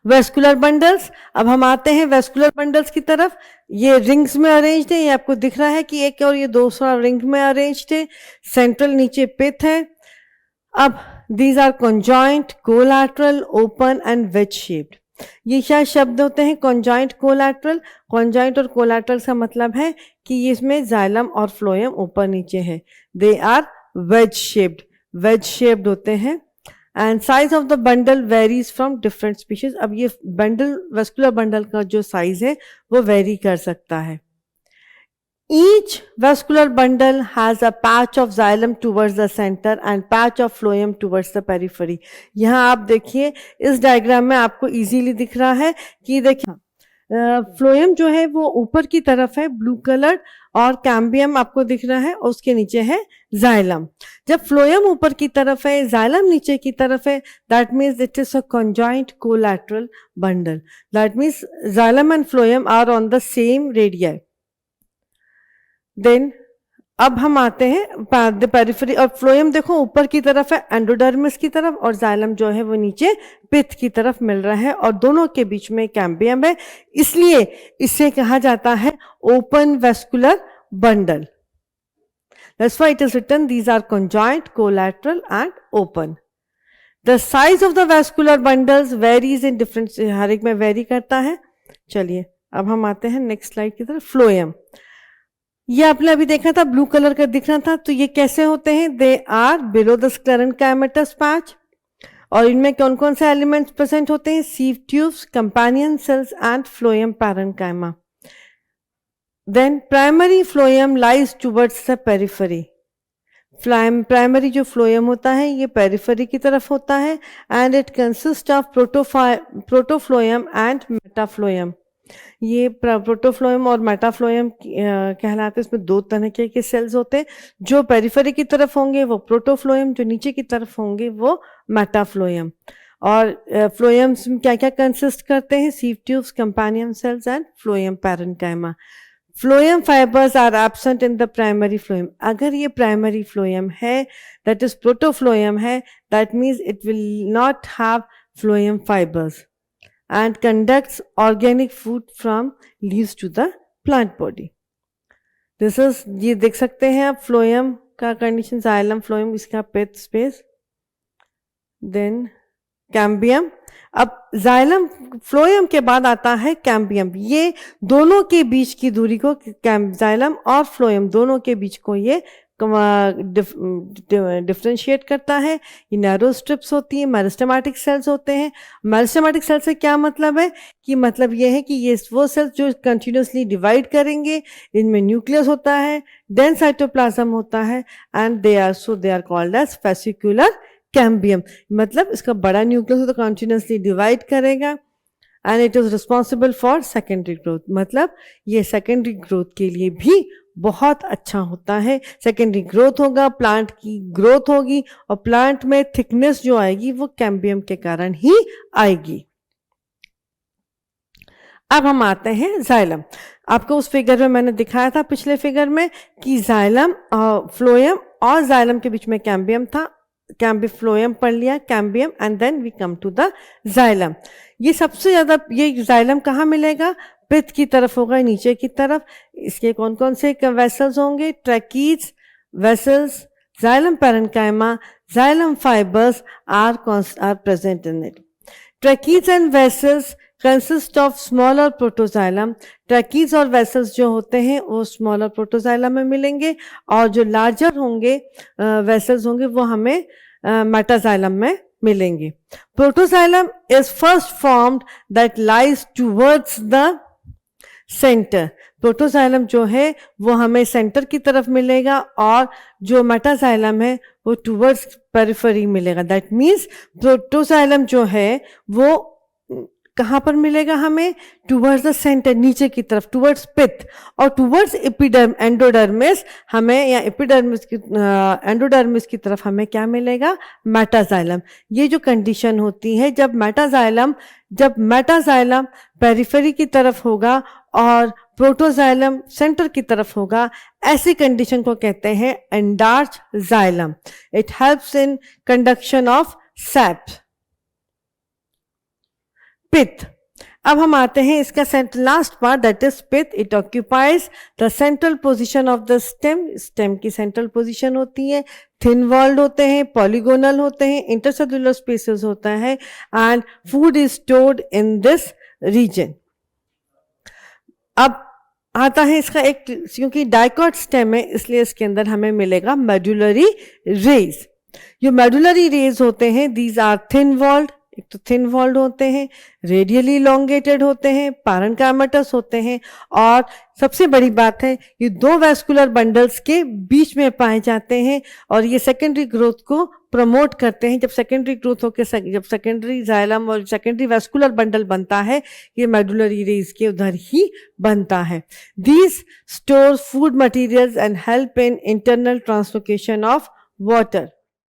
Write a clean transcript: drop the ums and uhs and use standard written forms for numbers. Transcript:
Vascular bundles, अब हम आते हैं वेस्कुलर बंडल्स की तरफ। ये रिंग्स में अरेंज्ड है, ये आपको दिख रहा है कि एक और ये दूसरा रिंग में अरेंज्ड है, सेंट्रल नीचे पिथ है। अब these are conjoint, collateral, open and wedge shaped. ये क्या शब्द होते हैं? Conjoint, collateral. कॉन्जॉइंट और कोलैटरल का मतलब है कि इसमें जाइलम और फ्लोएम ऊपर नीचे है। They are wedge shaped, wedge shaped होते हैं। And size of the bundle varies from different species. अब ये बंडल, वेस्कुलर बंडल का जो साइज है वो वेरी कर सकता है। Each vascular bundle has a patch of xylem towards the center and patch of phloem towards the periphery. यहाँ आप देखिए इस डायग्राम में आपको इजीली दिख रहा है कि देखिए फ्लोएम जो है वो ऊपर की तरफ है ब्लू कलर, और कैम्बियम आपको दिख रहा है और उसके नीचे है जाइलम। जब फ्लोएम ऊपर की तरफ है, जाइलम नीचे की तरफ है, that means it is a conjoint collateral bundle. That means xylem and phloem are on the same radii. Then अब हम आते हैं पेरिफेरी, और फ्लोएम देखो ऊपर की तरफ है एंडोडर्मिस की तरफ, और जाइलम जो है वो नीचे पिथ की तरफ मिल रहा है, और दोनों के बीच में कैम्बियम है, इसलिए इसे कहा जाता है open vascular bundle. That's why it is written these are conjoint, collateral and open. The size of the vascular bundles varies in different, हर एक में वेरी करता है। चलिए अब हम आते हैं नेक्स्ट स्लाइड की तरफ। फ्लोएम, ये आपने अभी देखा था, ब्लू कलर का दिख रहा था, तो ये कैसे होते हैं? They are below the sclerenchymatous patch. और इनमें कौन कौन से एलिमेंट्स प्रेजेंट होते हैं? Sieve tubes, companion cells and phloem parenchyma. Then primary phloem lies towards the periphery. Primary जो फ्लोएम होता है ये पेरिफेरी की तरफ होता है, and it consist of protophloem and metaphloem. ये प्रोटोफ्लोएम और मेटाफ्लोएम कहलाते हैं। इसमें दो तरह के सेल्स होते हैं, जो पेरिफेरी की तरफ होंगे वो प्रोटोफ्लोएम, जो नीचे की तरफ होंगे वो मेटाफ्लोएम। और फ्लोएम्स क्या क्या कंसिस्ट करते हैं? Sieve tubes, companion cells and phloem parenchyma. Phloem fibres are absent in the primary phloem. अगर ये प्राइमरी फ्लोएम है, दैट इज प्रोटोफ्लोएम है, that means it will not have phloem fibres and conducts organic food from leaves to the plant body. This is, ये देख सकते हैं आप phloem का कंडीशन, जाइलम, फ्लोएम, इसका पिथ स्पेस, देन कैम्बियम। अब जाइलम फ्लोएम के बाद आता है कैम्बियम। ये दोनों के बीच की दूरी को, जाइलम और फ्लोएम दोनों के बीच को ये डिफ्रेंशिएट करता है। ये नैरो स्ट्रिप्स होती हैं, मेरिस्टेमेटिक सेल्स होते हैं। मेरिस्टेमेटिक सेल से क्या मतलब है? कि मतलब ये है कि ये वो सेल्स जो कंटिन्यूसली डिवाइड करेंगे, इनमें न्यूक्लियस होता है, डेंस साइटोप्लाज्म होता है, and they are called as fascicular cambium. मतलब इसका बड़ा न्यूक्लियस तो कंटिन्यूसली डिवाइड करेगा, and it is responsible for secondary growth. मतलब ये सेकेंडरी ग्रोथ के लिए भी बहुत अच्छा होता है। सेकेंडरी ग्रोथ होगा, प्लांट की ग्रोथ होगी, और प्लांट में थिकनेस जो आएगी वो कैम्बियम के कारण ही आएगी। अब हम आते हैं जाइलम। आपको उस फिगर में मैंने दिखाया था पिछले फिगर में कि जाइलम, फ्लोएम और जाइलम के बीच में कैम्बियम था। फ्लोएम पढ़ लिया, cambium, and then we come to the xylem. ये सबसे ज्यादा, ये जाइलम कहाँ मिलेगा? पिथ की तरफ होगा, नीचे की तरफ। इसके कौन कौन से वेसल्स होंगे? Tracheids vessels, xylem parenchyma, xylem fibres are present in it. Tracheids and vessels consist of smaller protoxylem. Tracheids और वेसल्स जो होते हैं वो स्मॉलर प्रोटोजाइलम में मिलेंगे, और जो लार्जर होंगे वेसल्स होंगे वो हमें मेटाजाइलम में मिलेंगे। Protoxylem is first formed that lies towards the centre. Protoxylem जो है वो हमें सेंटर की तरफ मिलेगा, और जो मेटाजाइलम है वो टुवर्ड्स पेरिफेरी मिलेगा। दैट मीन्स प्रोटोजाइलम जो है वो कहाँ पर मिलेगा हमें? टुवर्ड्स द सेंटर, नीचे की तरफ, टुवर्ड्स पिथ, और टुवर्ड्स एंडोडर्मिस हमें, या एपिडर्मिस की, एंडोडर्मिस की तरफ हमें क्या मिलेगा? मेटाजाइलम। ये जो कंडीशन होती है, जब मेटाजाइलम पेरिफेरी की तरफ होगा और प्रोटोजाइलम सेंटर की तरफ होगा, ऐसी कंडीशन को कहते हैं endarch xylem. It helps in conduction of sap. Pith. अब हम आते हैं इसका last part, that is pith. It occupies the central position of the stem. Stem की सेंट्रल पोजीशन होती है, थिन वॉल्ड होते हैं, पॉलीगोनल होते हैं, इंटरसेल्युलर स्पेसेस होता है, and food is stored in this region. अब आता है इसका एक, क्योंकि डाइकॉट स्टेम है इसलिए इसके अंदर हमें मिलेगा मेडुलरी रेज। जो मेडुलरी रेज होते हैं, दीज आर थिन वॉल्ड, एक तो थिन वॉल्ड होते हैं, रेडियली इलोंगेटेड होते हैं, पैरेन्काइमेटस होते हैं, और सबसे बड़ी बात है ये दो वैस्कुलर बंडल्स के बीच में पाए जाते हैं, और ये सेकेंडरी ग्रोथ को प्रमोट करते हैं। जब सेकेंडरी ग्रोथ होकर जब सेकेंडरी जाइलम और सेकेंडरी वैस्कुलर बंडल बनता है, ये मेडुलरी रेज के उधर ही बनता है। These store food materials and help in internal translocation of water.